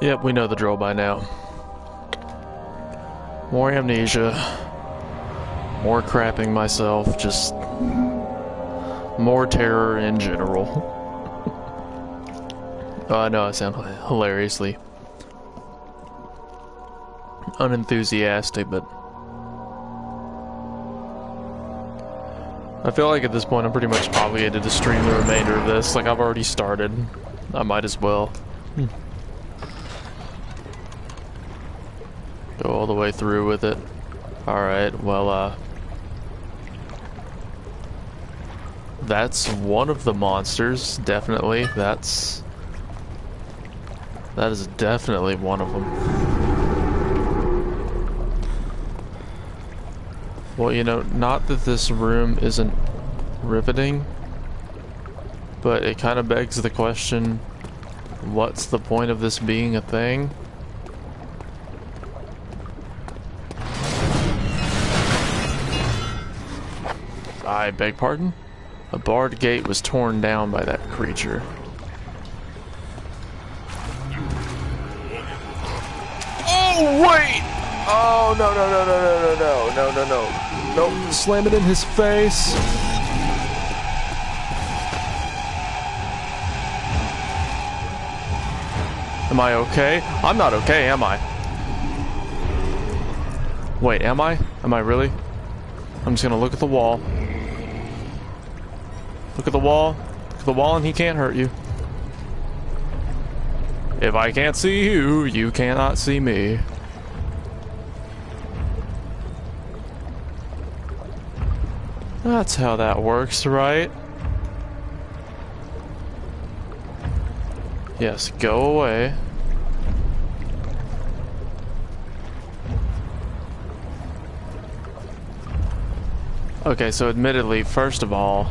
Yep, we know the drill by now. More amnesia. More crapping myself, just more terror in general. Oh, I know I sound hilariously unenthusiastic, but I feel like at this point I'm pretty much obligated to stream the remainder of this. Like, I've already started. I might as well. Go all the way through with it. Alright, well, that's one of the monsters, definitely. That is definitely one of them. Well, you know, not that this room isn't riveting, but it kind of begs the question, what's the point of this being a thing? I beg pardon? A barred gate was torn down by that creature. Oh, wait! Oh, no, no, no, no, no, no, no, no, no, no. Nope, slam it in his face. Am I okay? I'm not okay, am I? Wait, am I? Am I really? I'm just gonna look at the wall. Look at the wall. Look at the wall and he can't hurt you. If I can't see you, you cannot see me. That's how that works, right? Yes, go away. Okay, so admittedly, first of all,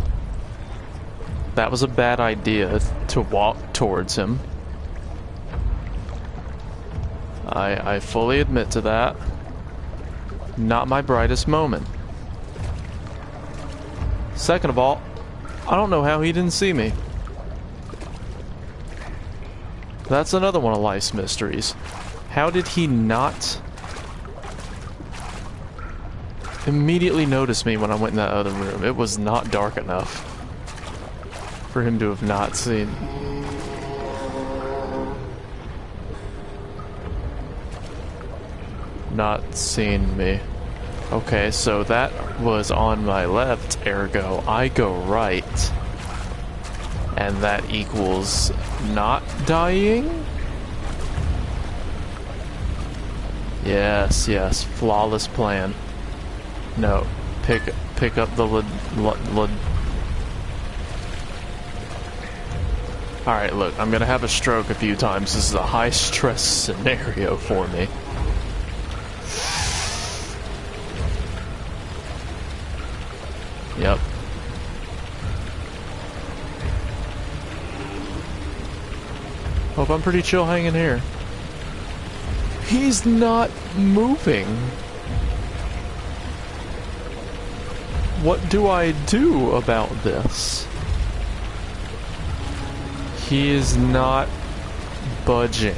that was a bad idea to walk towards him. I fully admit to that. Not my brightest moment. Second of all, I don't know how he didn't see me. That's another one of life's mysteries. How did he not immediately notice me when I went in that other room? It was not dark enough for him to have not seen. Not seen me. Okay, so that was on my left, ergo I go right. And that equals not dying? Yes, yes, flawless plan. No, pick up the Alright, look, I'm gonna have a stroke a few times. This is a high-stress scenario for me. Yep. Hope I'm pretty chill hanging here. He's not moving. What do I do about this? He is not budging.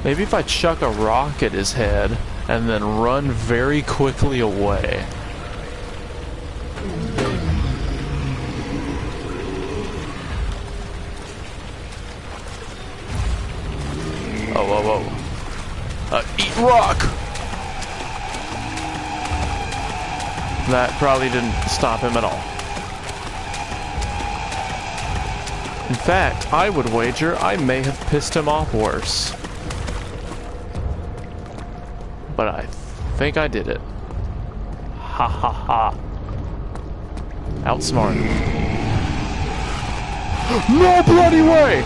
Maybe if I chuck a rock at his head and then run very quickly away. Oh, whoa, whoa. Eat rock! That probably didn't stop him at all. In fact, I would wager I may have pissed him off worse. But I think I did it. Ha ha ha. Outsmart. No bloody way!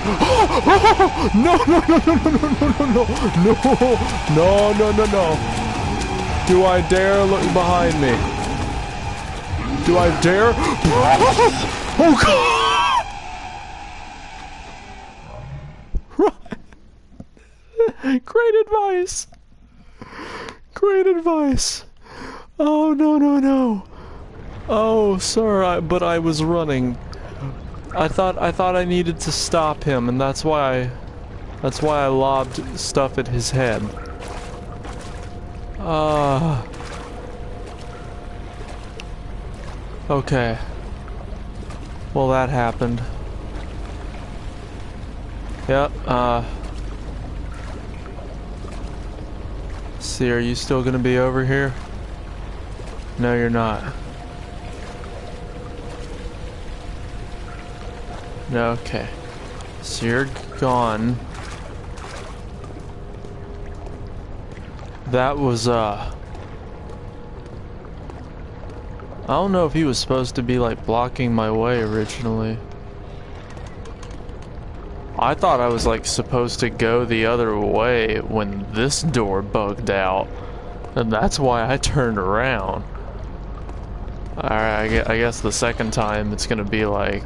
No, no, no, no, no, no, no, no, no, no, no, no. Do I dare look behind me? Do I dare? Oh God! Great advice. Great advice. Oh, no, no, no. Oh, sir, but I was running. I thought I needed to stop him, and that's why I lobbed stuff at his head. Okay. Well, that happened. Yep, see, are you still gonna be over here? No, you're not. No, okay. So you're gone. That was, I don't know if he was supposed to be, like, blocking my way originally. I thought I was, like, supposed to go the other way when this door bugged out. And that's why I turned around. Alright, I guess the second time it's gonna be like...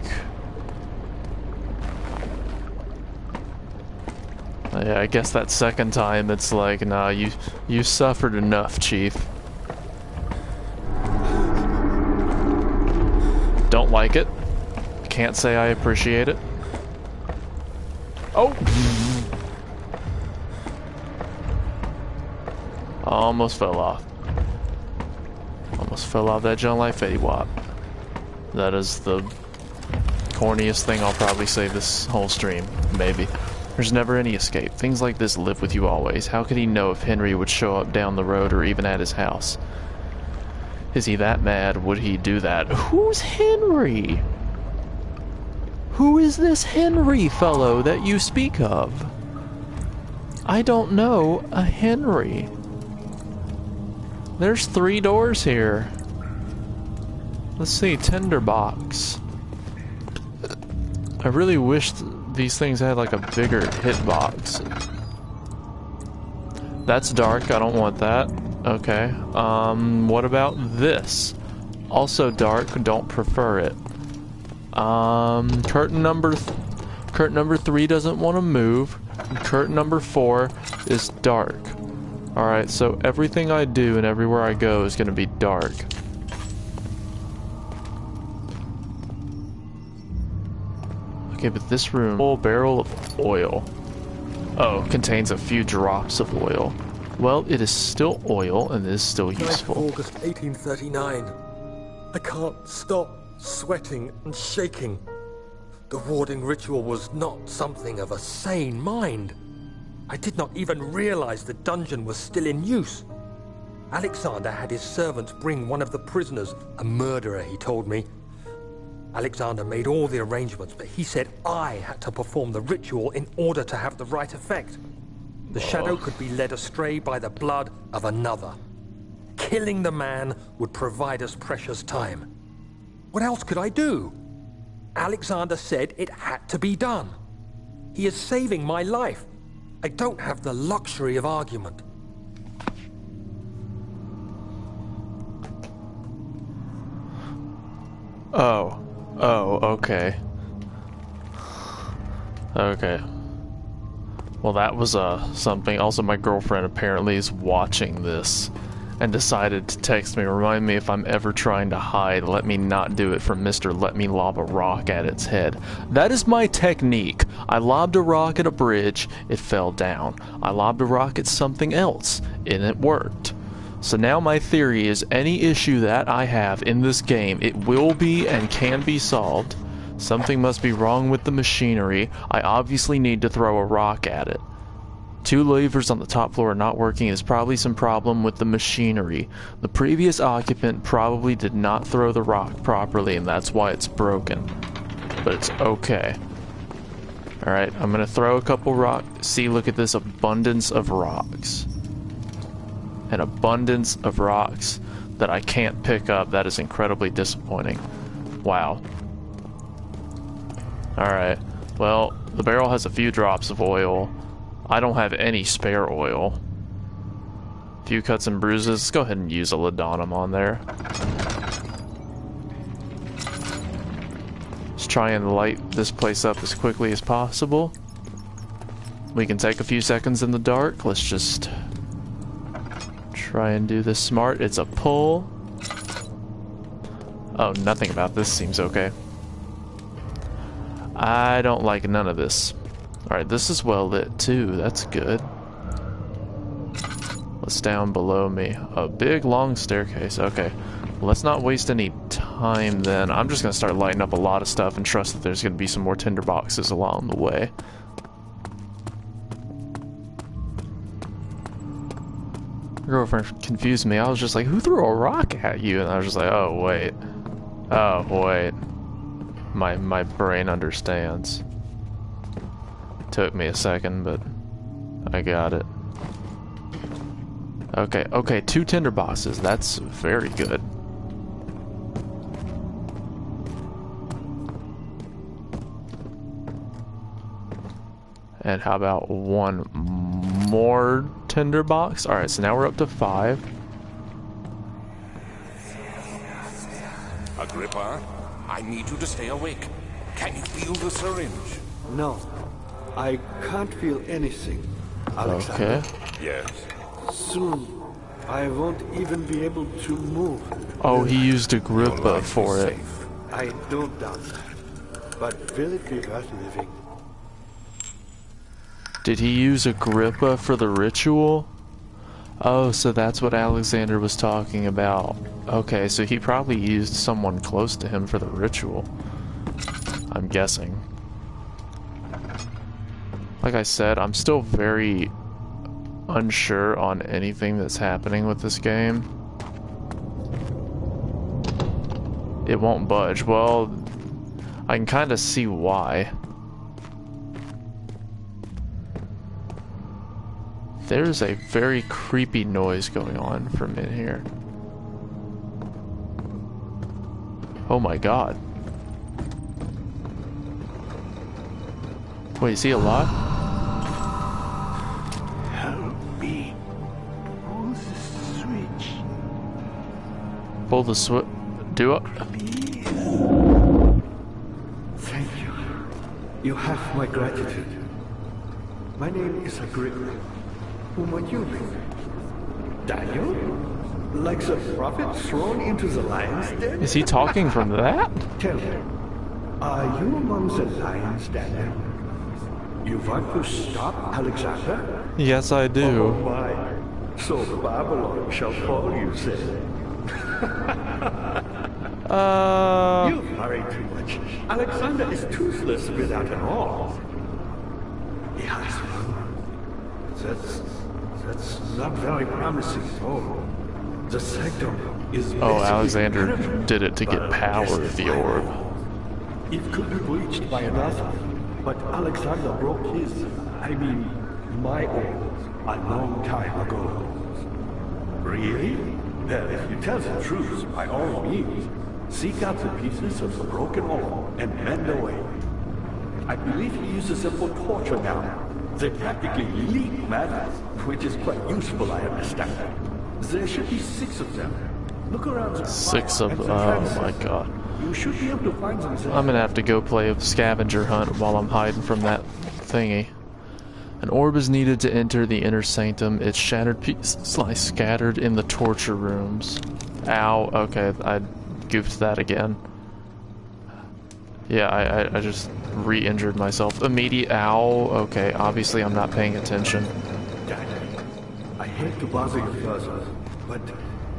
Yeah, I guess that second time it's like, nah, you suffered enough, Chief. Don't like it. Can't say I appreciate it. Oh! Almost fell off. Almost fell off that John Life Fetty Wap. That is the corniest thing I'll probably say this whole stream. Maybe. There's never any escape. Things like this live with you always. How could he know if Henry would show up down the road or even at his house? Is he that mad? Would he do that? Who's Henry? Who is this Henry fellow that you speak of? I don't know a Henry. There's 3 doors here. Let's see, tinderbox. I really wish these things had like a bigger hitbox. That's dark, I don't want that. Okay, what about this? Also dark, don't prefer it. Curtain number 3 doesn't want to move. Curtain number 4 is dark. Alright, so everything I do and everywhere I go is going to be dark. Okay, but this room, full barrel of oil. Oh, contains a few drops of oil. Well, it is still oil and is still useful. 9th of August 1839. I can't stop sweating and shaking. The warding ritual was not something of a sane mind. I did not even realize the dungeon was still in use. Alexander had his servants bring one of the prisoners, a murderer, he told me. Alexander made all the arrangements, but he said I had to perform the ritual in order to have the right effect. The shadow could be led astray by the blood of another. Killing the man would provide us precious time. What else could I do? Alexander said it had to be done. He is saving my life. I don't have the luxury of argument. Oh, okay. Okay. Well, that was something. Also, my girlfriend apparently is watching this and decided to text me, remind me if I'm ever trying to hide, let me not do it from Mr. Let Me Lob a Rock at its head. That is my technique. I lobbed a rock at a bridge, it fell down. I lobbed a rock at something else, and it worked. So now my theory is any issue that I have in this game, it will be and can be solved. Something must be wrong with the machinery. I obviously need to throw a rock at it. 2 levers on the top floor are not working. There's probably some problem with the machinery. The previous occupant probably did not throw the rock properly, and that's why it's broken. But it's okay. Alright, I'm gonna throw a couple rocks. See, look at this abundance of rocks. An abundance of rocks that I can't pick up. That is incredibly disappointing. Wow. Alright, well, the barrel has a few drops of oil. I don't have any spare oil. A few cuts and bruises. Let's go ahead and use a laudanum on there. Just try and light this place up as quickly as possible. We can take a few seconds in the dark. Let's just try and do this smart. It's a pull. Oh, nothing about this seems okay. I don't like none of this. Alright, this is well lit too. That's good. What's down below me? A big long staircase. Okay. Well, let's not waste any time then. I'm just gonna start lighting up a lot of stuff and trust that there's gonna be some more tinder boxes along the way. My girlfriend confused me. I was just like, who threw a rock at you? And I was just like, oh wait. Oh wait. My brain understands. Took me a second, but I got it. Okay, okay, 2 tinder boxes. That's very good. And how about 1 more tinder box? Alright, so now we're up to 5. Agrippa, I need you to stay awake. Can you feel the syringe? No, I can't feel anything, Alexander. Okay. Yes. Soon, I won't even be able to move. Oh, he used Agrippa Your life for is it. safe. I don't doubt that. But will it be worth living? Did he use Agrippa for the ritual? Oh, so that's what Alexander was talking about. Okay, so he probably used someone close to him for the ritual. I'm guessing. Like I said, I'm still very unsure on anything that's happening with this game. It won't budge. Well, I can kind of see why. There's a very creepy noise going on from in here. Oh my god. Wait, is he alive? Help me. Pull the switch, Pull the switch. Do it. please. Thank you. You have my gratitude. My name is Agrippa. Whom are you? Daniel? Like the prophet thrown into the lion's den? Is he talking from that? Tell me, are you among the lions, Daniel? You want to stop Alexander? Yes, I Oh do. my. So Babylon shall fall, you say? You worry too much. Alexander is toothless without an all. Yes, that's not very promising at all. The sector is Oh, basically Alexander penetrated, did it to get but power yes, of the orb. It could be breached by another, but Alexander broke his, my orb, a long time ago. Really? Well, if you tell the truth, by all means, seek out the pieces of the broken orb and mend away. I believe he uses them for torture now. They practically leak matter, which is quite useful, I understand. There should be 6 of them. Look around the 6 fire of. and the Oh transit. my god. You should be able to find them there. I'm gonna have to go play a scavenger hunt while I'm hiding from that thingy. An orb is needed to enter the inner sanctum. Its shattered pieces lie scattered in the torture rooms. Ow. Okay, I goofed that again. Yeah, I just re-injured myself. Immediate. Ow. Okay, obviously I'm not paying attention. Daniel, I hate to bother you further, but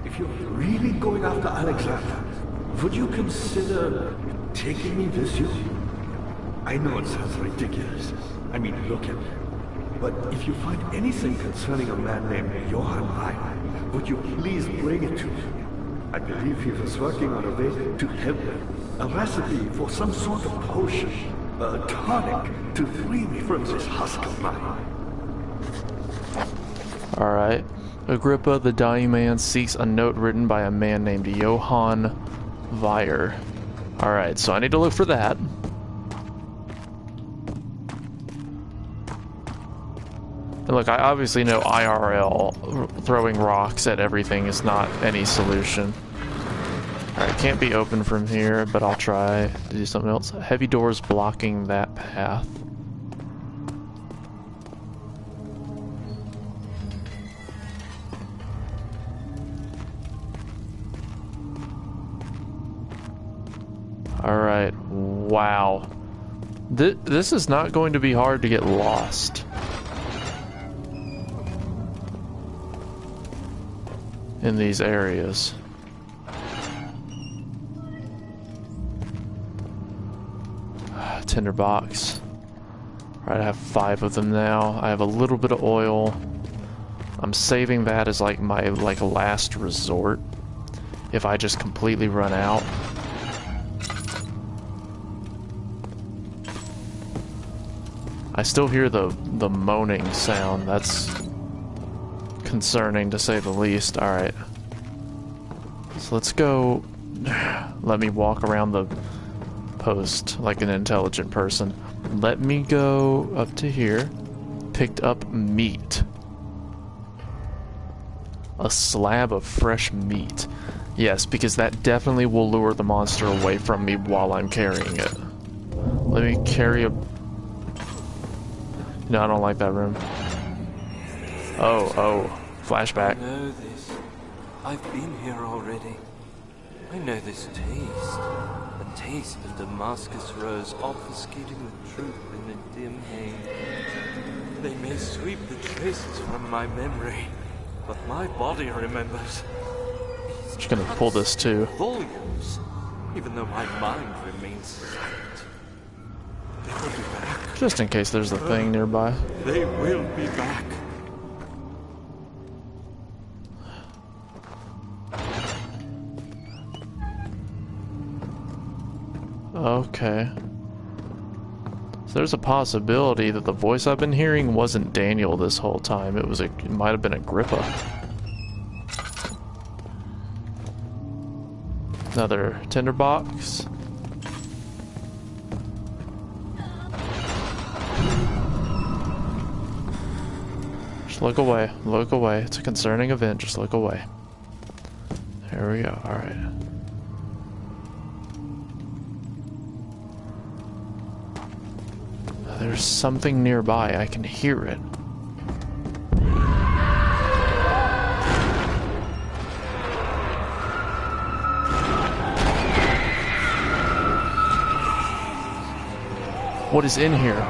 if you're really going after Alexander, would you consider taking me with you? I know it sounds ridiculous. Look at me. But if you find anything concerning a man named Johann Rhein, would you please bring it to me? I believe he was working on a way to help me. A recipe for some sort of potion, a tonic to free me from this husk of mine. Alright. Agrippa, the dying man, seeks a note written by a man named Johann Weyer. Alright, so I need to look for that. And look, I obviously know IRL throwing rocks at everything is not any solution. Alright, can't be open from here, but I'll try to do something else. Heavy doors blocking that path. Alright, wow. This is not going to be hard to get lost. In these areas. Tinderbox. Alright, I have 5 of them now. I have a little bit of oil. I'm saving that as like my last resort. If I just completely run out. I still hear the moaning sound. That's concerning to say the least. Alright. So let's go. Let me walk around the post like an intelligent person. Let me go up to here. Picked up meat. A slab of fresh meat. Yes, because that definitely will lure the monster away from me while I'm carrying it. Let me carry a... No, I don't like that room. Oh, flashback. I know this. I've been here already. I know this taste. A taste of Damascus rose obfuscating the truth in a dim haze. They may sweep the traces from my memory, but my body remembers. Just gonna pull this too. Volumes, even though my mind remains silent. They will be back. Just in case there's a thing nearby. They will be back. Okay. So there's a possibility that the voice I've been hearing wasn't Daniel this whole time. It might have been Agrippa. Another tinderbox. Just look away. Look away. It's a concerning event. Just look away. There we go. Alright. There's something nearby. I can hear it. What is in here?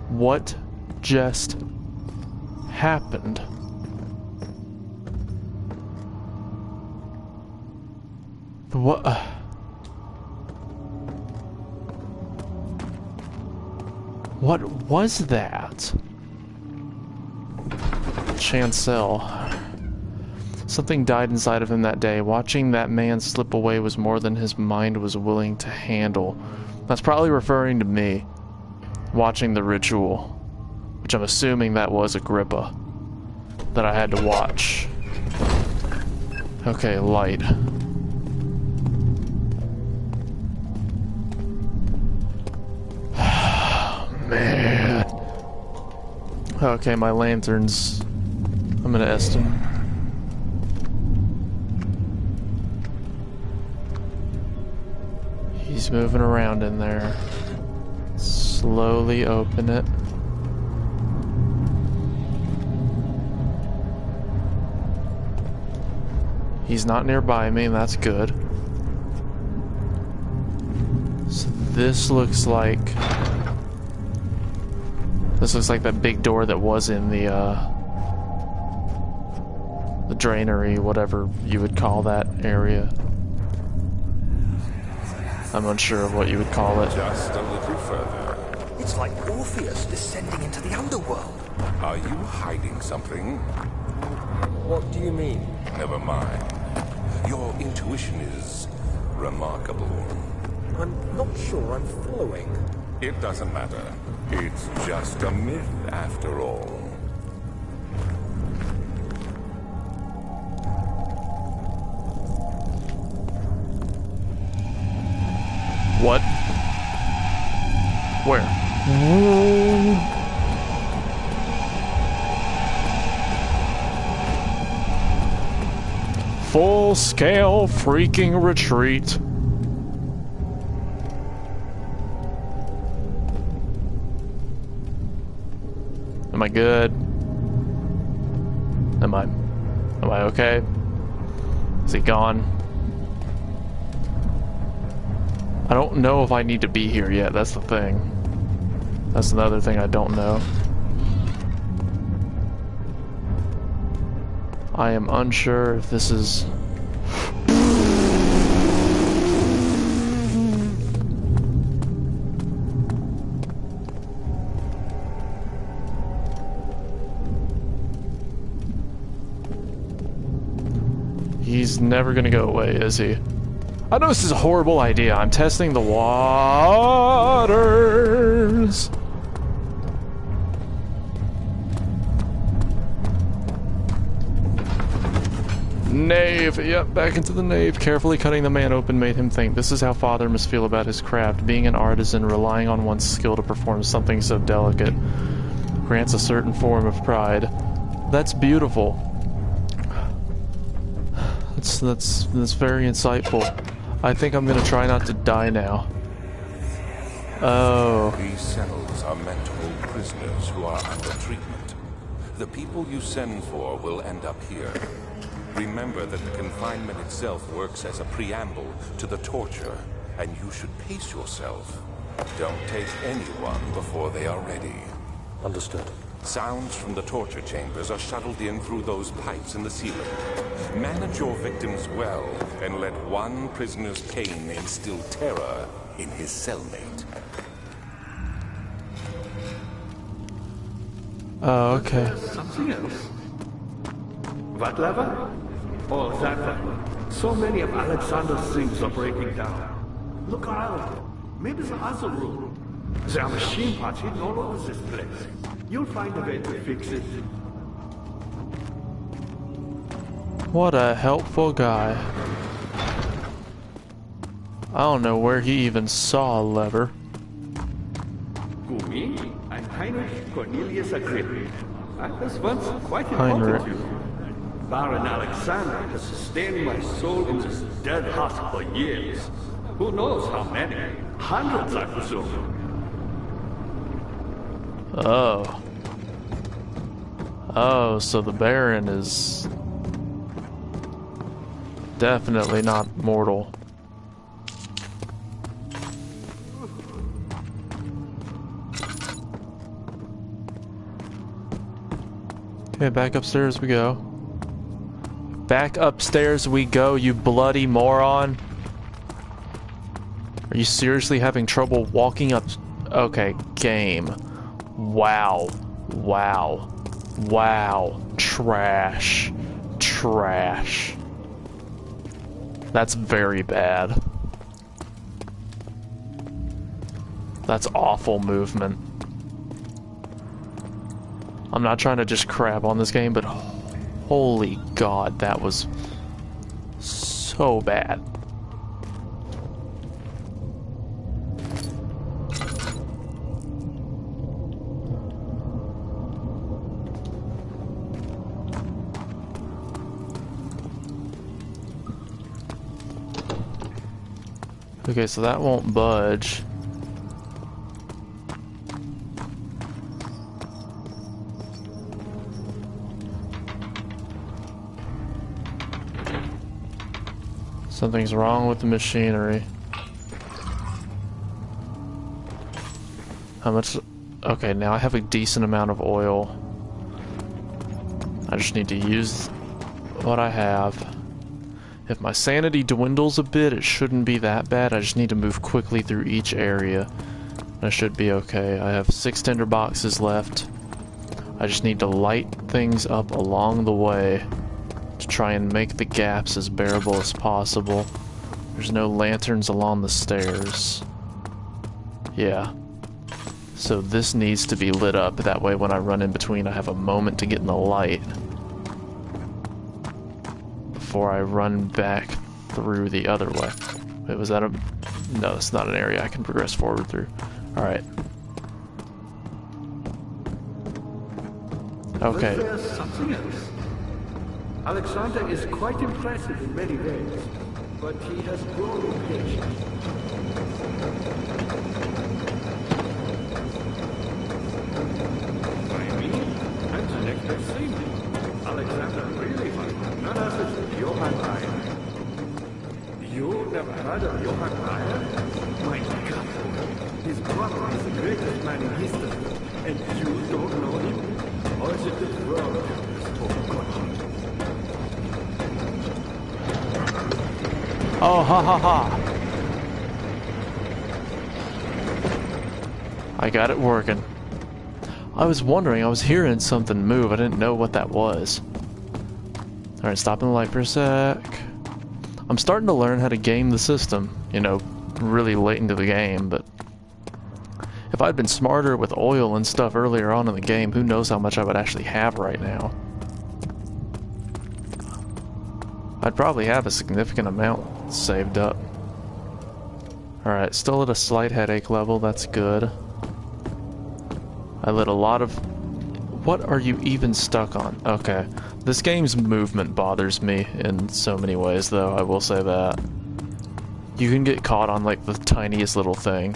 What just happened? What? What was that? Chancel. Something died inside of him that day. Watching that man slip away was more than his mind was willing to handle. That's probably referring to me. Watching the ritual. Which I'm assuming that was Agrippa. That I had to watch. Okay, light. Man. Okay, my lanterns. I'm gonna estimate. He's moving around in there. Slowly open it. He's not nearby me, and that's good. So this looks like that big door that was in the granary, whatever you would call that area. I'm unsure of what you would call it. Just a little further. It's like Orpheus descending into the underworld. Are you hiding something? What do you mean? Never mind. Your intuition is remarkable. I'm not sure I'm following. It doesn't matter. It's just a myth after all. What? Where? Full-scale freaking retreat. Am I good? Am I okay? Is he gone? I don't know if I need to be here yet, that's the thing. That's another thing I don't know. I am unsure if this is... He's never gonna go away, is he? I know this is a horrible idea. I'm testing the waters. Nave. Yep, back into the nave. Carefully cutting the man open made him think. This is how Father must feel about his craft. Being an artisan, relying on one's skill to perform something so delicate, grants a certain form of pride. That's beautiful. That's very insightful. I think I'm gonna try not to die now. Oh. These cells are meant to hold prisoners who are under treatment. The people you send for will end up here. Remember that the confinement itself works as a preamble to the torture, and you should pace yourself. Don't take anyone before they are ready. Understood. Sounds from the torture chambers are shuttled in through those pipes in the ceiling. Manage your victims well, and let one prisoner's pain instill terror in his cellmate. Oh, okay. Something else. What lever? Oh, that lever. So many of Alexander's things are breaking down. Look around. Maybe the other room. There are machine parts hidden all over this place. You'll find a way to fix it. What a helpful guy. I don't know where he even saw a lever. Gumi, I'm Heinrich Cornelius Agrippa. I was once quite Heinrich. important to you. Baron Alexander has sustained my soul in this dead husk for years. Who knows how many? Hundreds, I presume. Oh. Oh, so the Baron is definitely not mortal. Okay, back upstairs we go. Back upstairs we go, you bloody moron. Are you seriously having trouble walking up? Okay, game. Wow. Wow. Wow. Trash. Trash. That's very bad. That's awful movement. I'm not trying to just crap on this game, but holy God, that was so bad. Okay, so that won't budge. Something's wrong with the machinery. How much? Okay, now I have a decent amount of oil. I just need to use what I have. If my sanity dwindles a bit, it shouldn't be that bad. I just need to move quickly through each area. I should be okay. I have 6 tinder boxes left. I just need to light things up along the way to try and make the gaps as bearable as possible. There's no lanterns along the stairs. Yeah. So this needs to be lit up. That way when I run in between, I have a moment to get in the light before I run back through the other way. Wait, was that a... No, that's not an area I can progress forward through. Alright. Okay. But there's something else. Alexander is quite impressive in many ways, but he has grown impatient. I mean, I'm the next best thing. Alexander never heard of Johann Meyer? My God, his brother is the greatest man in history, and you don't know him? Or is it the world has forgotten? Oh, ha ha ha. I got it working. I was wondering, I was hearing something move, I didn't know what that was. Alright, stopping the light for a sec. I'm starting to learn how to game the system, you know, really late into the game, but if I'd been smarter with oil and stuff earlier on in the game, who knows how much I would actually have right now. I'd probably have a significant amount saved up. Alright, still at a slight headache level, that's good. I lit a lot of... What are you even stuck on? Okay. This game's movement bothers me in so many ways, though, I will say that. You can get caught on, like, the tiniest little thing.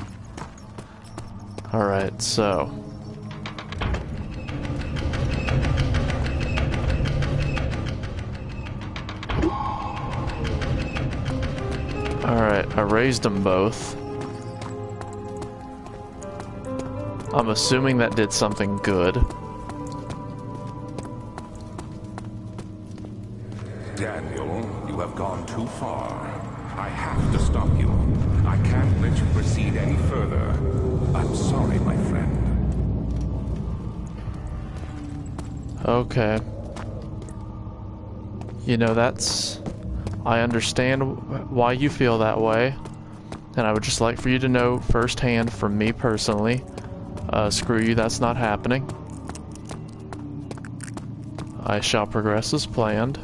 Alright, so... Alright, I raised them both. I'm assuming that did something good. Daniel, you have gone too far. I have to stop you. I can't let you proceed any further. I'm sorry, my friend. Okay. You know, that's... I understand why you feel that way. And I would just like for you to know firsthand from me personally, screw you, that's not happening. I shall progress as planned.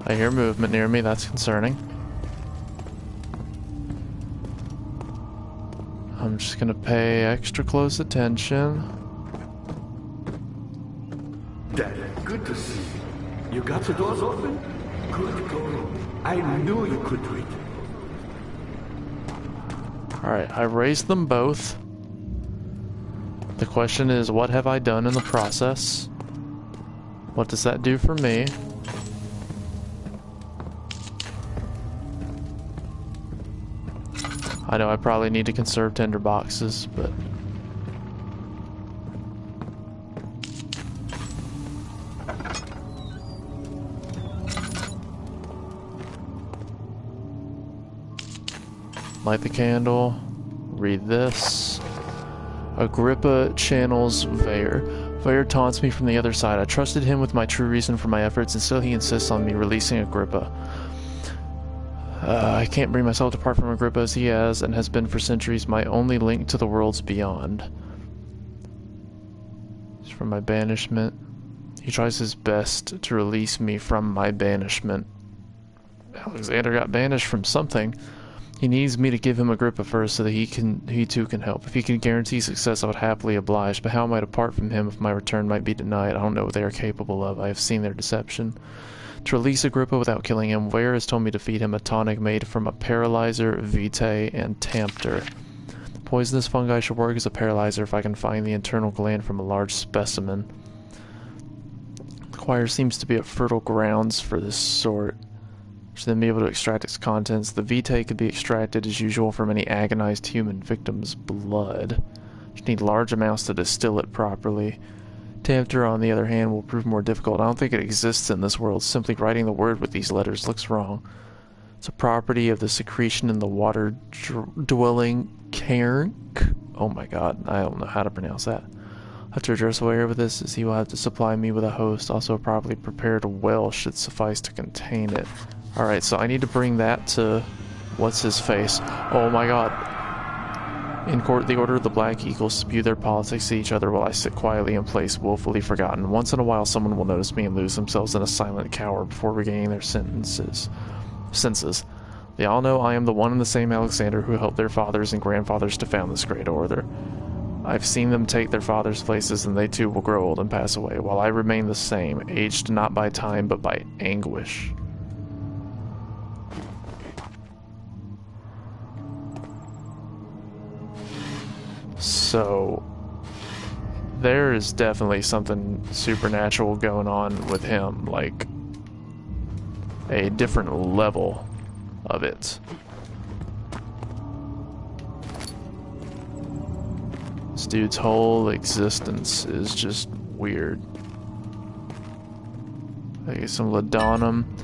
I hear movement near me, that's concerning. I'm just gonna pay extra close attention. Dad, good to see you. You got the doors open? Good going. I knew you could do it. Alright, I raised them both. The question is, what have I done in the process? What does that do for me? I know I probably need to conserve tinder boxes, but... Light the candle. Read this. Agrippa channels Vayer. Vayer taunts me from the other side. I trusted him with my true reason for my efforts, and still he insists on me releasing Agrippa. I can't bring myself to part from Agrippa as he has, and has been for centuries, my only link to the worlds beyond. It's from my banishment. He tries his best to release me from my banishment. Alexander got banished from something. He needs me to give him Agrippa first so that he too can help. If he can guarantee success, I would happily oblige, but how am I to part from him if my return might be denied? I don't know what they are capable of. I have seen their deception. To release Agrippa without killing him, Ware has told me to feed him a tonic made from a paralyzer, vitae, and tampter. The poisonous fungi should work as a paralyzer if I can find the internal gland from a large specimen. The choir seems to be at fertile grounds for this sort. Should then be able to extract its contents. The vitae could be extracted as usual from any agonized human victim's blood. You need large amounts to distill it properly. Tampter, on the other hand, will prove more difficult. I don't think it exists in this world. Simply writing the word with these letters looks wrong. It's a property of the secretion in the water-dwelling cairn. Oh my god, I don't know how to pronounce that. I have to address Ware with this, as he will have to supply me with a host. Also, a properly prepared well should suffice to contain it. Alright, so I need to bring that to... what's his face? Oh my god. In court, the Order of the Black Eagles spew their politics at each other while I sit quietly in place, woefully forgotten. Once in a while, someone will notice me and lose themselves in a silent cower before regaining their senses. They all know I am the one and the same Alexander who helped their fathers and grandfathers to found this great order. I've seen them take their fathers' places, and they too will grow old and pass away, while I remain the same, aged not by time, but by anguish. So, there is definitely something supernatural going on with him, like a different level of it. This dude's whole existence is just weird. I get some laudanum.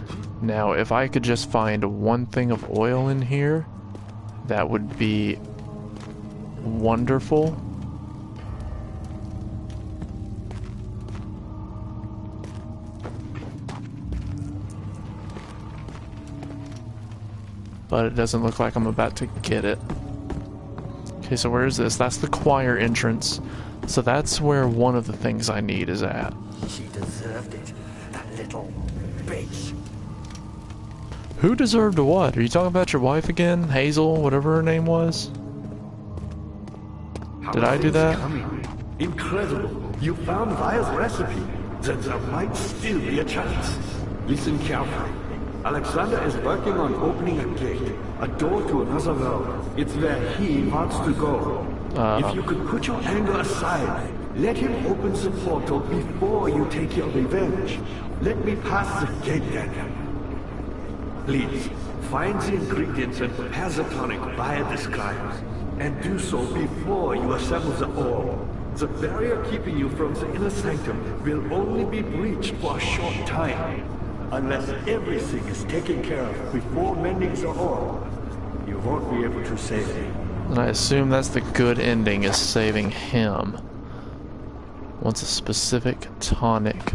Now, if I could just find one thing of oil in here, that would be wonderful. But it doesn't look like I'm about to get it. Okay, so where is this? That's the choir entrance. So that's where one of the things I need is at. She deserved it, that little bitch. Who deserved what? Are you talking about your wife again? Hazel, whatever her name was? Did I do that? Incredible. You found Via's recipe. There might still be a chance. Listen carefully. Alexander is working on opening a gate, a door to another world. It's where he wants to go. If you could put your anger aside, let him open the portal before you take your revenge. Let me pass the gate then. Please, find the ingredients and prepare the tonic Via describes. And do so before you assemble the orb. The barrier keeping you from the inner sanctum will only be breached for a short time. Unless everything is taken care of before mending the orb, you won't be able to save him. And I assume that's the good ending, is saving him. Wants a specific tonic.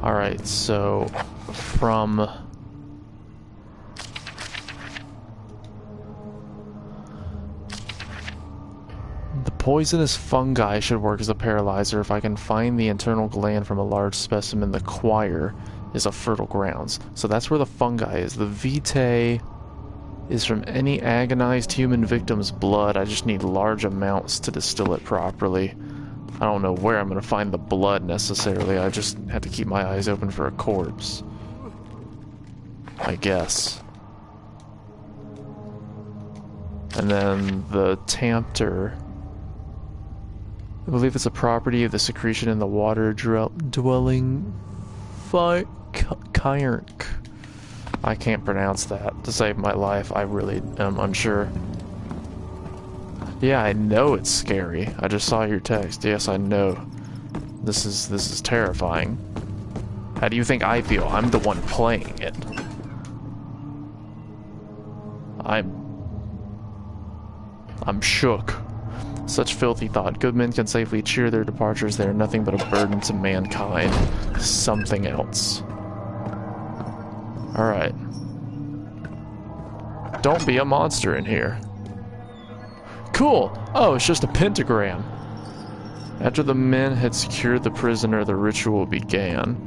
Alright, so from... the poisonous fungi should work as a paralyzer if I can find the internal gland from a large specimen. The choir is a fertile grounds. So that's where the fungi is. The vitae is from any agonized human victim's blood. I just need large amounts to distill it properly. I don't know where I'm going to find the blood necessarily. I just have to keep my eyes open for a corpse, I guess. And then the Tampter, I believe it's a property of the secretion in the water dwelling Kyrk. I can't pronounce that to save my life. I really am unsure. Yeah, I know it's scary. I just saw your text. Yes, I know. This is terrifying. How do you think I feel? I'm the one playing it. I'm shook. Such filthy thought. Good men can safely cheer their departures. They are nothing but a burden to mankind. Something else. Alright. Don't be a monster in here. Cool! Oh, it's just a pentagram. After the men had secured the prisoner, the ritual began.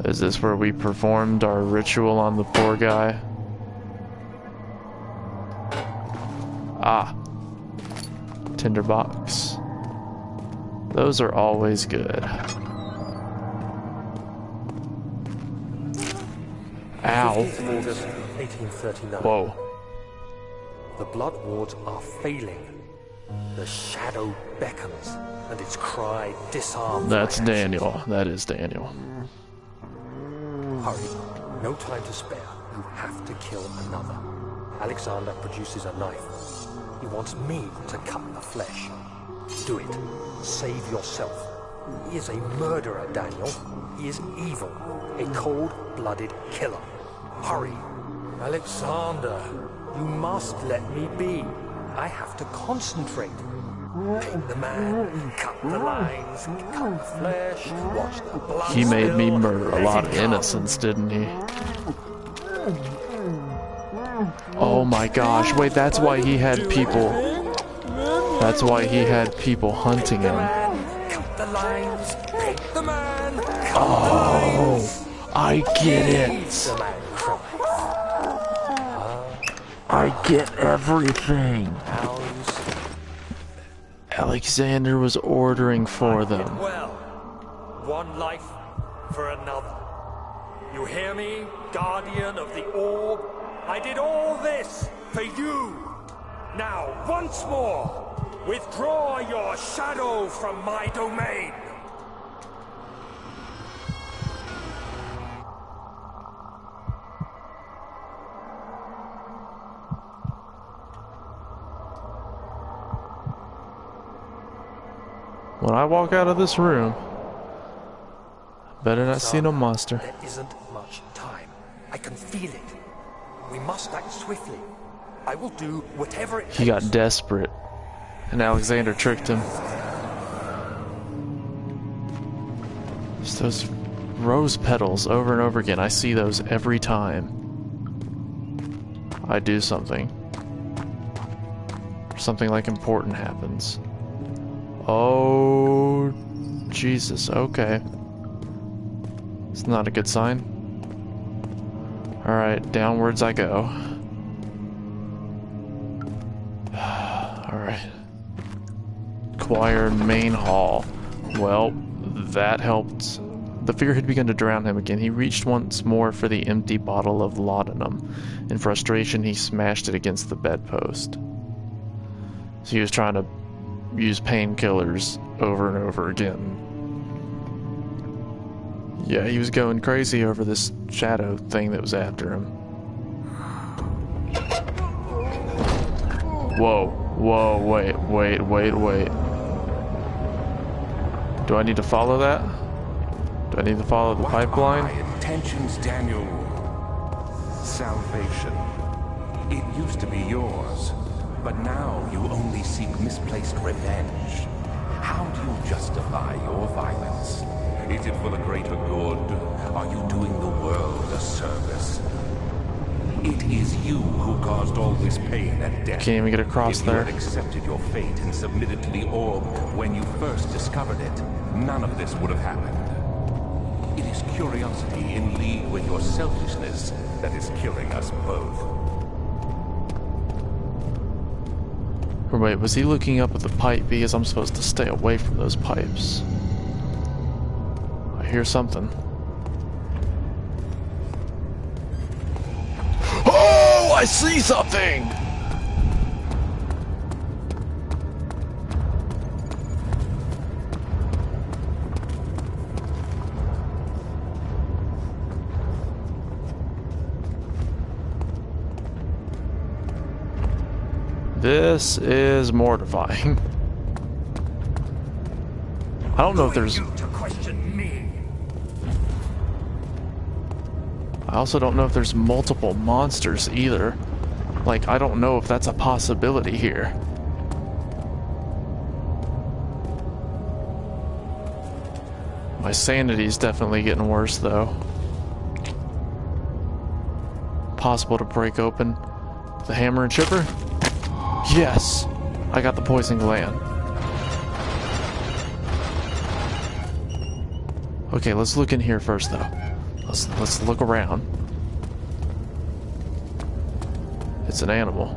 Is this where we performed our ritual on the poor guy? Ah. Tinderbox. Those are always good. Ow. August 1839. Whoa. The blood wards are failing. The shadow beckons, and its cry disarms. That's my Daniel. actions. That is Daniel. Hurry. No time to spare. You have to kill another. Alexander produces a knife. He wants me to cut the flesh. Do it. Save yourself. He is a murderer, Daniel. He is evil. A cold-blooded killer. Hurry. Alexander, you must let me be. I have to concentrate. Pick the man, cut the lines, cut the flesh, watch the blood. He made me spill. murder a Let lot it of come. innocents, didn't he? Oh my gosh, wait, that's why he had people. That's why he had people hunting him. Cut the lines, pick the man, cut Oh, the lines. I get it. The man cries. I get everything. Hounds. Alexander was ordering for them. Well, one life for another. You hear me, guardian of the orb? I did all this for you. Now, once more, Withdraw your shadow from my domain! When I walk out of this room, better not see no monster. There isn't much time. I can feel it. We must act swiftly. I will do whatever it takes. He got desperate, and Alexander tricked him. Just those rose petals over and over again. I see those every time I do something. Something like important happens. Oh, Jesus, okay. It's not a good sign. Alright, downwards I go. Alright. Choir main hall. Well, that helped. The fear had begun to drown him again. He reached once more for the empty bottle of laudanum. In frustration, he smashed it against the bedpost. So he was trying to use painkillers over and over again. Yeah, he was going crazy over this shadow thing that was after him. Whoa, whoa, wait. Do I need to follow that? Do I need to follow the pipeline? What are my intentions, Daniel? Salvation. It used to be yours, but now you only seek misplaced revenge. How do you justify your violence? Is it for the greater good? Are you doing the world a service? It is you who caused all this pain and death. Can't even get across if there. you had accepted your fate and submitted to the orb when you first discovered it, none of this would have happened. It is curiosity in league with your selfishness that is killing us both. Or wait, was he looking up at the pipe because I'm supposed to stay away from those pipes? I hear something. Oh, I see something! This is mortifying. I don't know if there's... I also don't know if there's multiple monsters either. Like, I don't know if that's a possibility here. My sanity's definitely getting worse though. Possible to break open the hammer and chipper? Yes! I got the poison gland. Okay, let's look in here first though. Let's look around. It's an animal.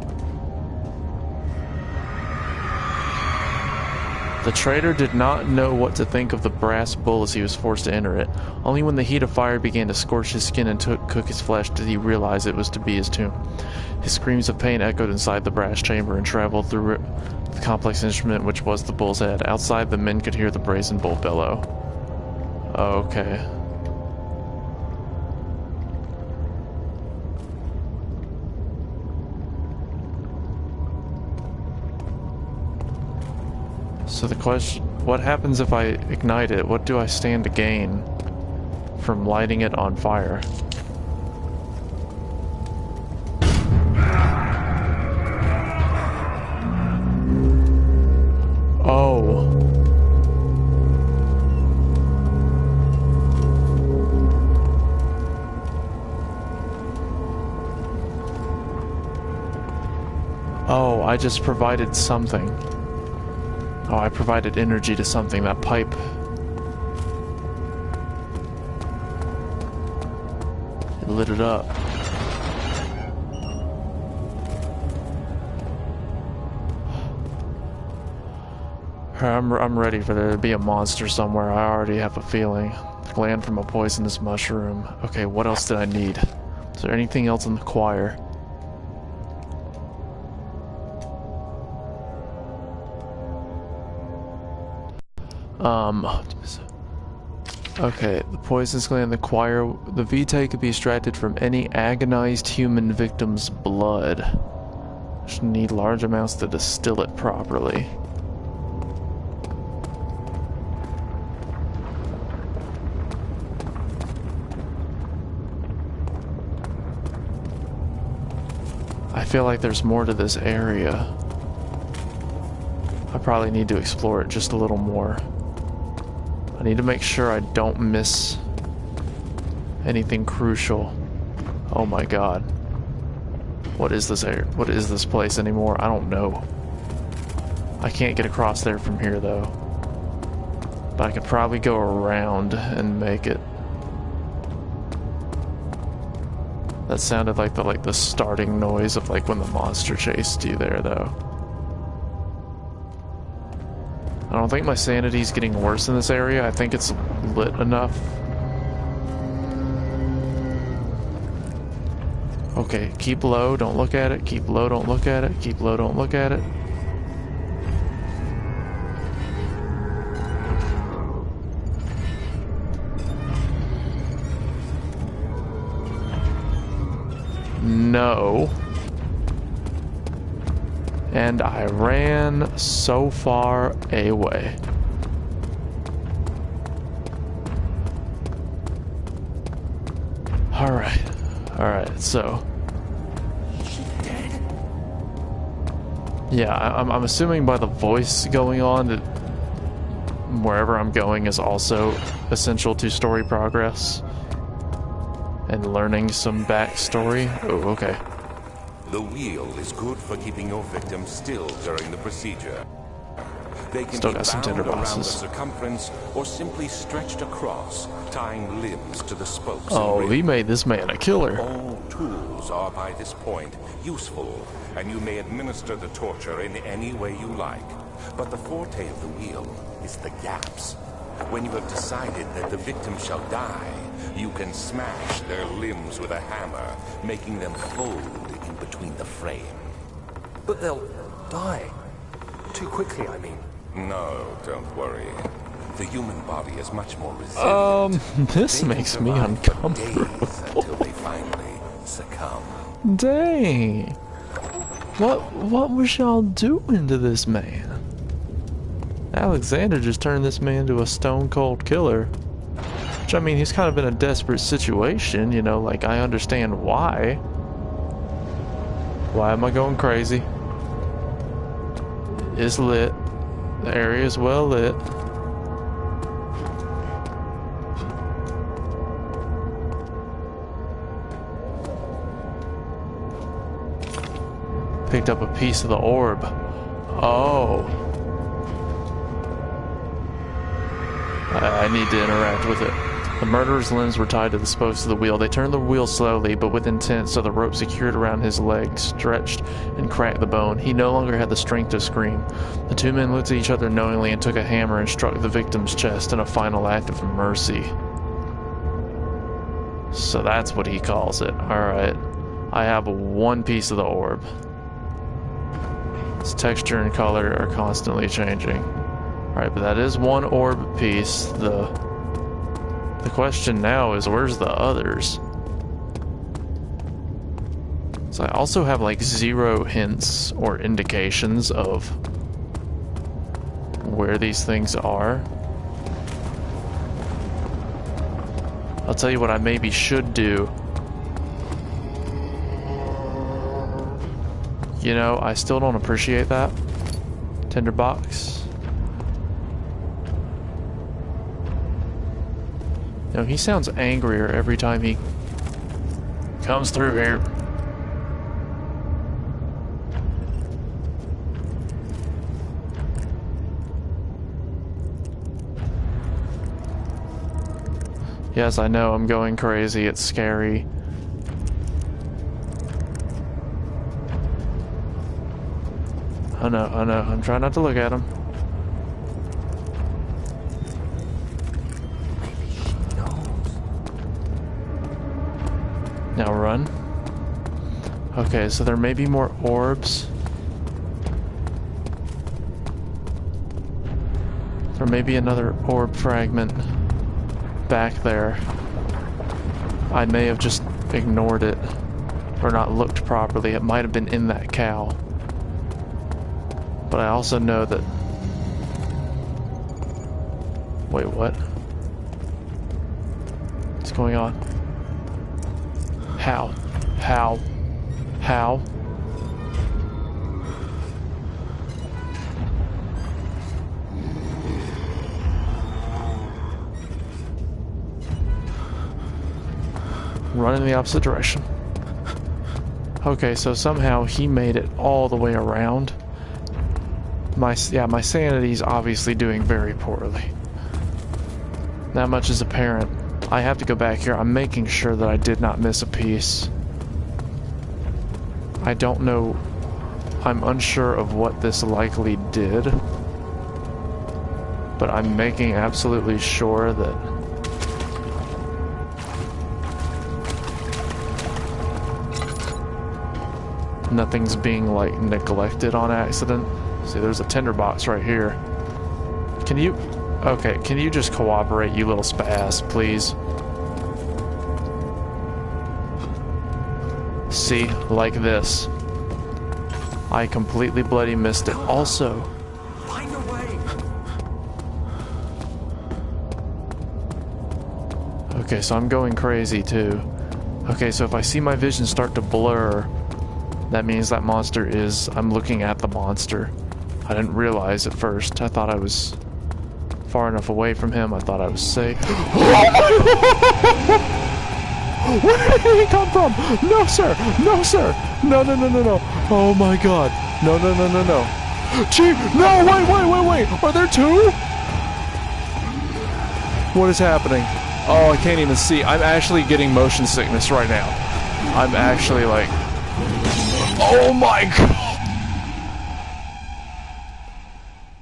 The traitor did not know what to think of the brass bull as he was forced to enter it. Only when the heat of fire began to scorch his skin and cook his flesh did he realize it was to be his tomb. His screams of pain echoed inside the brass chamber and traveled through the complex instrument which was the bull's head. Outside, the men could hear the brazen bull bellow. Okay. So the question, what happens if I ignite it? What do I stand to gain from lighting it on fire? Oh. Oh, I just provided something. Oh, I provided energy to something, that pipe. It lit it up. I'm ready for there to be a monster somewhere. I already have a feeling. Gland from a poisonous mushroom. Okay, what else did I need? Is there anything else in the choir? Okay, the poisonous gland, the vitae could be extracted from any agonized human victim's blood. Just need large amounts to distill it properly. I feel like there's more to this area. I probably need to explore it just a little more. I need to make sure I don't miss anything crucial. Oh my god. What is this area? What is this place anymore? I don't know. I can't get across there from here though. But I could probably go around and make it. That sounded like the starting noise of like when the monster chased you there though. I don't think my sanity's getting worse in this area. I think it's lit enough. Okay, keep low, don't look at it. Keep low, don't look at it. Keep low, don't look at it. No. And I ran so far away. Alright, so. Yeah, I'm assuming by the voice going on that wherever I'm going is also essential to story progress. And learning some backstory. Oh, okay. The wheel is good for keeping your victim still during the procedure. They can Still be got some bound around the tinderboxes. circumference or simply stretched across, tying limbs to the spokes. Oh, and he rim. made this man a killer. All tools are by this point useful, and you may administer the torture in any way you like. But the forte of the wheel is the gaps. When you have decided that the victim shall die, you can smash their limbs with a hammer, making them fold in between the frame. But they'll die. Too quickly, I mean. No, don't worry. The human body is much more resilient. This They can makes me survive for uncomfortable. days until they finally succumb. Dang. What was y'all doing to this man? Alexander just turned this man into a stone cold killer. Which, I mean, he's kind of in a desperate situation, you know, like, I understand why. Why am I going crazy? It's lit. The area is well lit. Picked up a piece of the orb. Oh. I need to interact with it. The murderer's limbs were tied to the spokes of the wheel. They turned the wheel slowly, but with intent, so the rope secured around his leg stretched and cracked the bone. He no longer had the strength to scream. The two men looked at each other knowingly and took a hammer and struck the victim's chest in a final act of mercy. So that's what he calls it. Alright. I have one piece of the orb. Its texture and color are constantly changing. Alright, but that is one orb piece. The question now is, where's the others? So I also have like 0 hints or indications of where these things are. I'll tell you what I maybe should do. You know, I still don't appreciate that. Tinderbox. You know, he sounds angrier every time he comes through here. Yes, I know, I'm going crazy. It's scary. I know. I'm trying not to look at him. Now run. Okay, so there may be more orbs. There may be another orb fragment back there. I may have just ignored it or not looked properly. It might have been in that cow. But I also know that... Wait, what? What's going on? How? How? How? Run in the opposite direction. Okay, so somehow he made it all the way around. My sanity's obviously doing very poorly. That much is apparent. I have to go back here. I'm making sure that I did not miss a piece. I don't know. I'm unsure of what this likely did. But I'm making absolutely sure that nothing's being, like, neglected on accident. See, there's a tinderbox right here. Can you... Okay, can you just cooperate, you little spaz, please? See, like this. I completely bloody missed it. Also... Find a way. Okay, so I'm going crazy, too. Okay, so if I see my vision start to blur... That means that monster is... I'm looking at the monster. I didn't realize at first. I thought I was far enough away from him. I thought I was safe. Where did he come from? No, sir! No, sir! No, no, no, no, no. Oh my god. No, no, no, no, no. Gee, no, wait. Are there two? What is happening? Oh, I can't even see. I'm actually getting motion sickness right now. I'm actually like... Oh my god!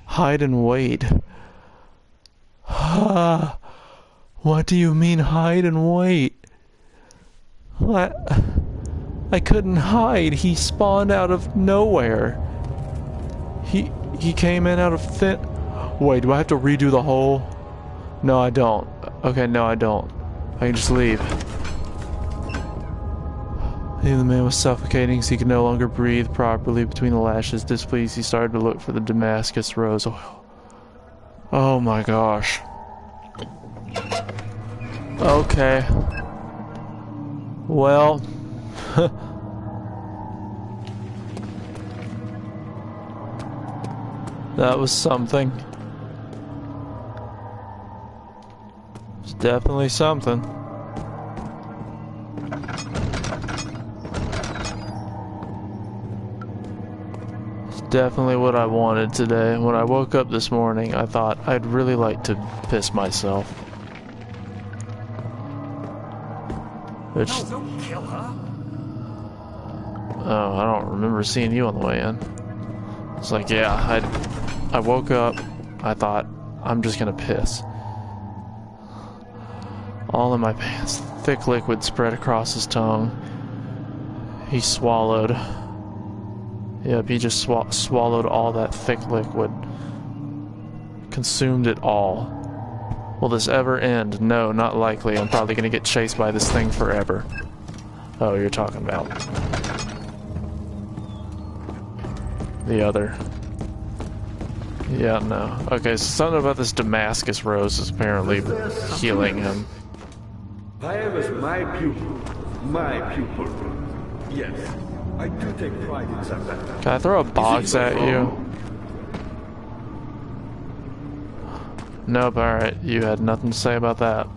Hide and wait. What do you mean hide and wait? I couldn't hide. He spawned out of nowhere. He came in out of thin... Wait, do I have to redo the whole... No, I don't. Okay, no, I don't. I can just leave. The man was suffocating, so he could no longer breathe properly between the lashes. Displeased, he started to look for the Damascus rose oil. Oh my gosh. Okay. Well. That was something. It's definitely something. Definitely what I wanted today. When I woke up this morning, I thought I'd really like to piss myself. Which... No, don't kill her. Oh, I don't remember seeing you on the way in. It's like, yeah, I woke up, I thought, I'm just gonna piss. All in my pants. Thick liquid spread across his tongue. He swallowed. Yep, he just swallowed all that thick liquid. Consumed it all. Will this ever end? No, not likely. I'm probably gonna get chased by this thing forever. Oh, you're talking about the other. Yeah, no. Okay, so something about this Damascus rose is apparently healing him. I was my pupil. My pupil. Yes. I do take pride in that. Can I throw a box at you? Nope, alright. You had nothing to say about that.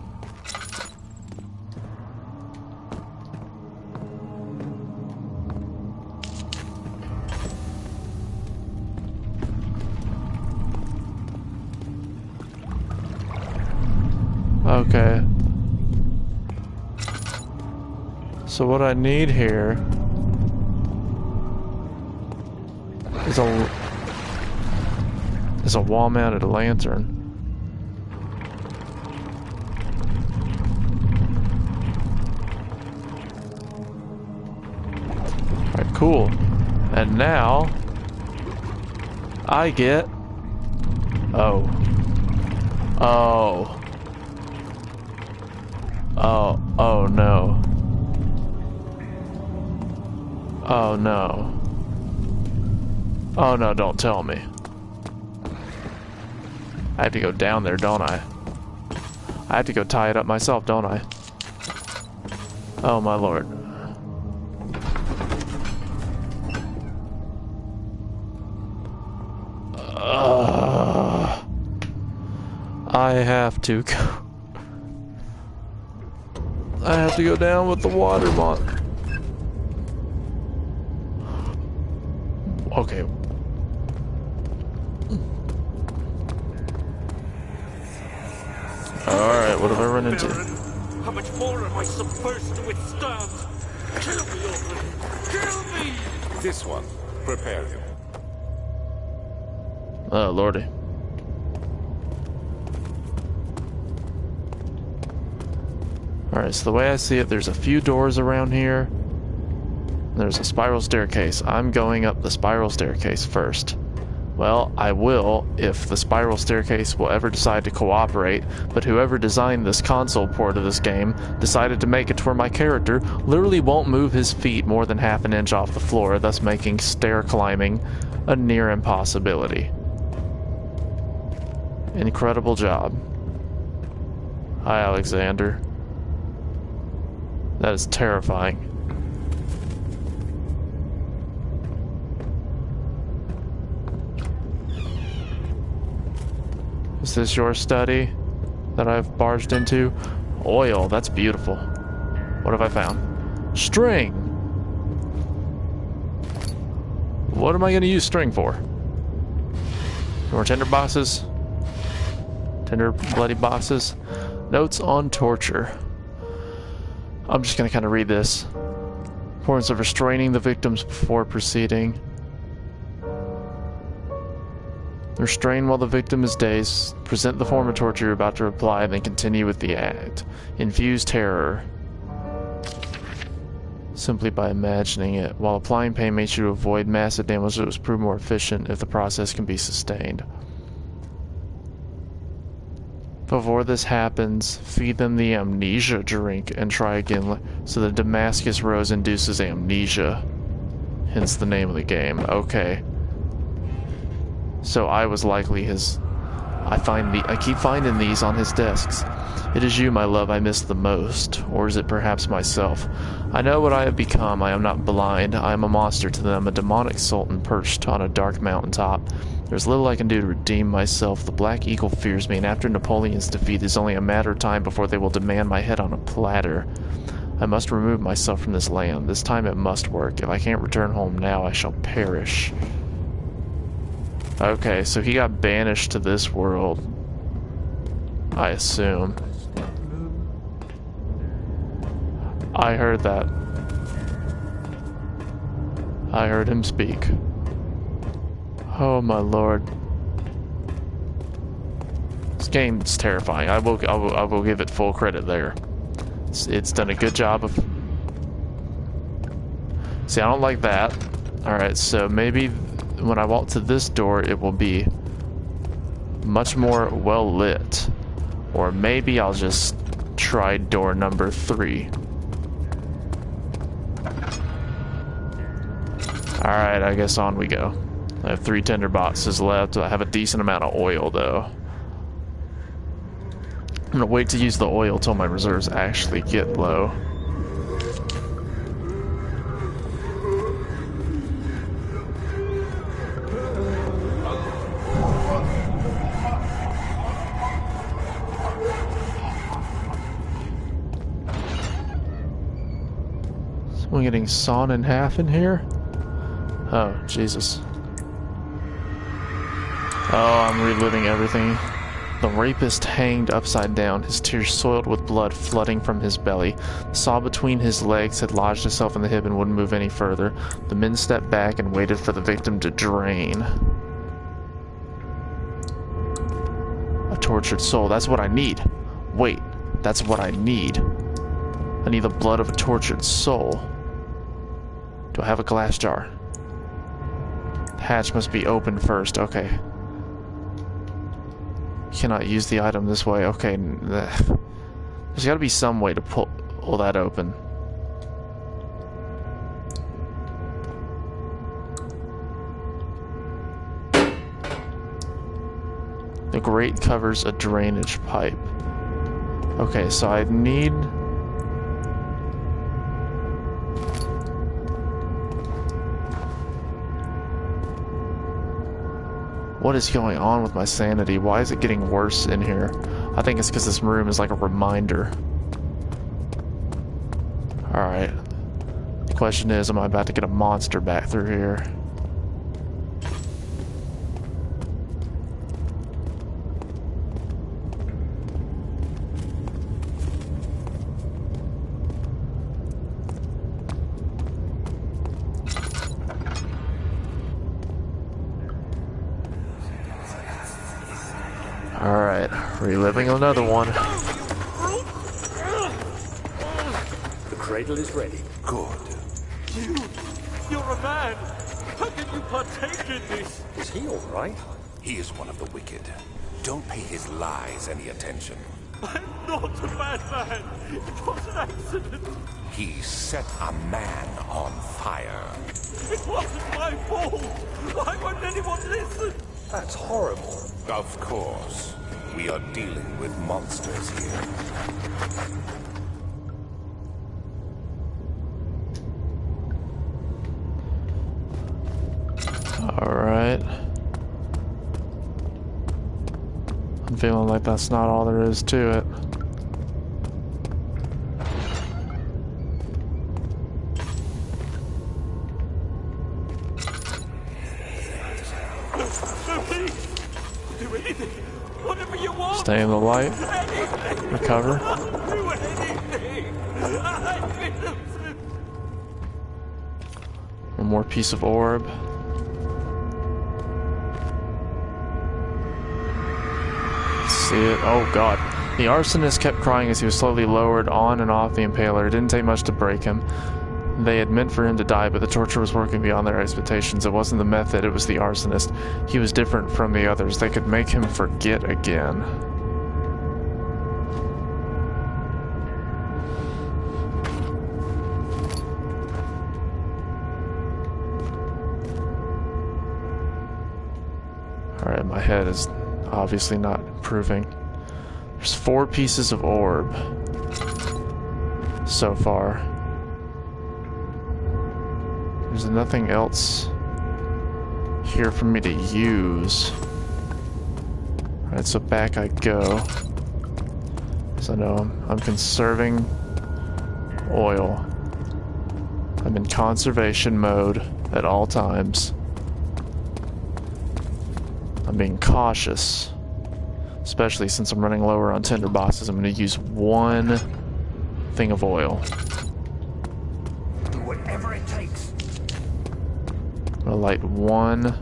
Okay. So what I need here is a wall-mounted lantern. Alright, cool. And now I get... Oh. Oh. Oh. Oh no. Oh no. Oh no, don't tell me. I have to go down there, don't I? I have to go tie it up myself, don't I? Oh my lord. I have to go. I have to go down with the water mon. Okay. Alright, what have I run into? How much more am I supposed to withstand? Kill me already! Kill me! This one. Prepare him. Oh, lordy. Alright, so the way I see it, there's a few doors around here. There's a spiral staircase. I'm going up the spiral staircase first. Well, I will if the spiral staircase will ever decide to cooperate, but whoever designed this console port of this game decided to make it to where my character literally won't move his feet more than half an inch off the floor, thus making stair climbing a near impossibility. Incredible job. Hi, Alexander. That is terrifying. Is this your study that I've barged into? Oil, that's beautiful. What have I found? String! What am I going to use string for? More tinder boxes? Tinder bloody boxes? Notes on torture. I'm just going to kind of read this. Importance of restraining the victims before proceeding. Restrain while the victim is dazed. Present the form of torture you're about to apply, then continue with the act. Infuse terror. Simply by imagining it. While applying pain makes you avoid massive damage, it was proved more efficient if the process can be sustained. Before this happens, feed them the amnesia drink and try again. So the Damascus Rose induces amnesia. Hence the name of the game. Okay. So I was likely his... I keep finding these on his desks. It is you, my love, I miss the most. Or is it perhaps myself? I know what I have become. I am not blind. I am a monster to them, a demonic sultan perched on a dark mountaintop. There's little I can do to redeem myself. The Black Eagle fears me, and after Napoleon's defeat, it is only a matter of time before they will demand my head on a platter. I must remove myself from this land. This time it must work. If I can't return home now, I shall perish. Okay, so he got banished to this world, I assume. I heard that. I heard him speak. Oh my lord. This game's terrifying. I will give it full credit there. It's done a good job of... See, I don't like that. Alright, so maybe when I walk to this door, it will be much more well lit. Or maybe I'll just try door number 3. Alright, I guess on we go. I have 3 tinder boxes left. I have a decent amount of oil, though. I'm gonna wait to use the oil till my reserves actually get low. Someone getting sawn in half in here? Oh, Jesus. Oh, I'm reliving everything. The rapist hanged upside down, his tears soiled with blood flooding from his belly. The saw between his legs had lodged itself in the hip and wouldn't move any further. The men stepped back and waited for the victim to drain. A tortured soul, that's what I need. Wait, that's what I need. I need the blood of a tortured soul. Do I have a glass jar? The hatch must be opened first, okay. Cannot use the item this way. Okay, there's got to be some way to pull that open. The grate covers a drainage pipe. Okay, so I need... What is going on with my sanity? Why is it getting worse in here? I think it's because this room is like a reminder. Alright. The question is, am I about to get a monster back through here? Alright, reliving another one. The cradle is ready. Good. You're a man! How can you partake in this? Is he alright? He is one of the wicked. Don't pay his lies any attention. I'm not a bad man! It was an accident! He set a man on fire. It wasn't my fault! Why won't anyone listen? That's horrible. Of course. We are dealing with monsters here. Alright. I'm feeling like that's not all there is to it. Do anything! Whatever you want! Stay in the light. Anything! Recover. Do anything! I'm innocent! One more piece of orb. See it? Oh god. The arsonist kept crying as he was slowly lowered on and off the impaler. It didn't take much to break him. They had meant for him to die, but the torture was working beyond their expectations. It wasn't the method, it was the arsonist. He was different from the others. They could make him forget again. Alright, my head is obviously not improving. There's 4 pieces of orb so far. There's nothing else here for me to use. Alright, so back I go. So I know I'm conserving oil. I'm in conservation mode at all times. I'm being cautious, especially since I'm running lower on tinderboxes. I'm going to use 1 thing of oil. Do whatever it takes. I'm going to light 1.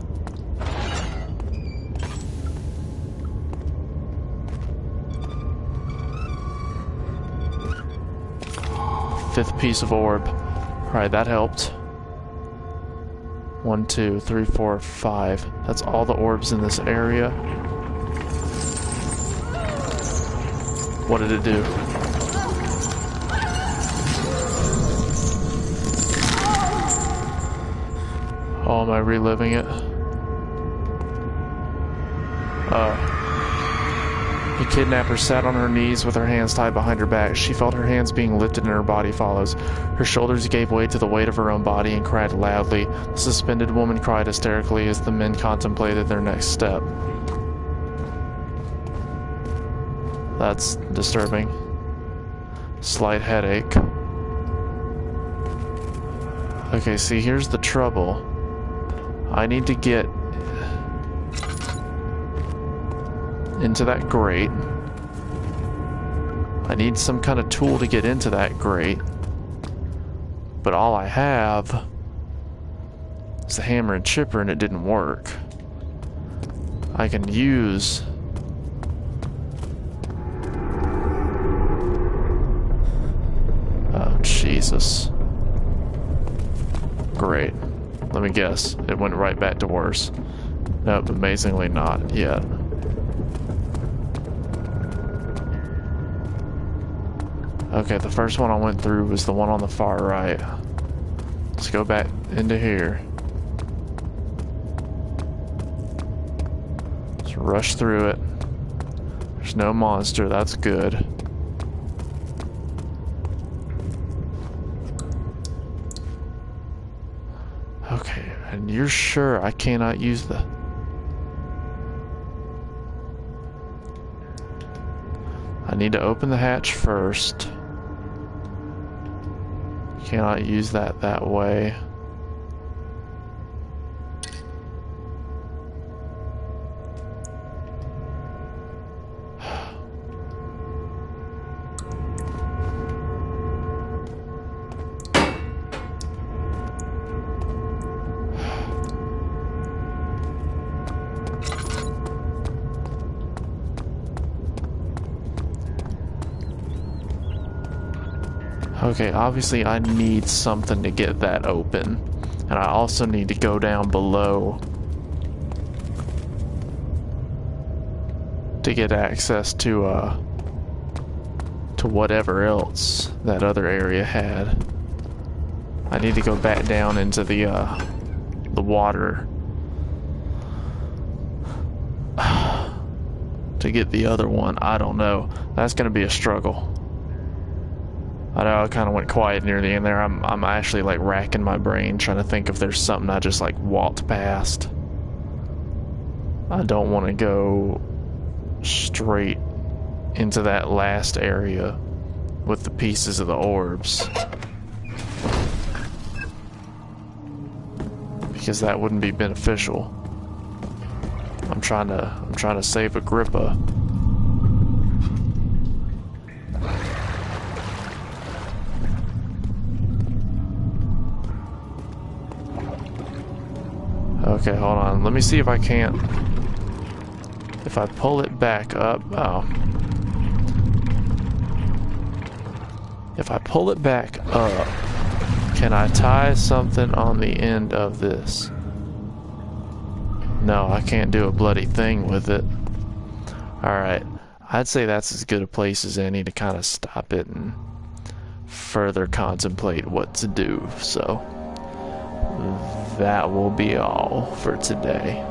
Fifth piece of orb. Alright, that helped. 1, 2, 3, 4, 5. That's all the orbs in this area. What did it do? Oh, am I reliving it? The kidnapper sat on her knees with her hands tied behind her back. She felt her hands being lifted and her body follows. Her shoulders gave way to the weight of her own body and cried loudly. The suspended woman cried hysterically as the men contemplated their next step. That's disturbing. Slight headache. Okay, see, here's the trouble. I need to get into that grate. I need some kind of tool to get into that grate. But all I have is the hammer and chipper and it didn't work. I can use oh, Jesus. Great. Let me guess. It went right back to worse. Nope, amazingly not yet. Okay, the first one I went through was the one on the far right. Let's go back into here. Let's rush through it. There's no monster, that's good. Okay, and you're sure I cannot use the... I need to open the hatch first. Cannot use that way. Okay, obviously I need something to get that open. And I also need to go down below to get access to whatever else that other area had. I need to go back down into the water to get the other one. I don't know. That's gonna be a struggle. I know I kind of went quiet near the end there. I'm actually like racking my brain trying to think if there's something I just like walked past. I don't want to go straight into that last area with the pieces of the orbs, because that wouldn't be beneficial. I'm trying to save Agrippa. Okay, hold on. Let me see if I can't... If I pull it back up... Oh. If I pull it back up, can I tie something on the end of this? No, I can't do a bloody thing with it. Alright. I'd say that's as good a place as any to kind of stop it and further contemplate what to do, so... that will be all for today.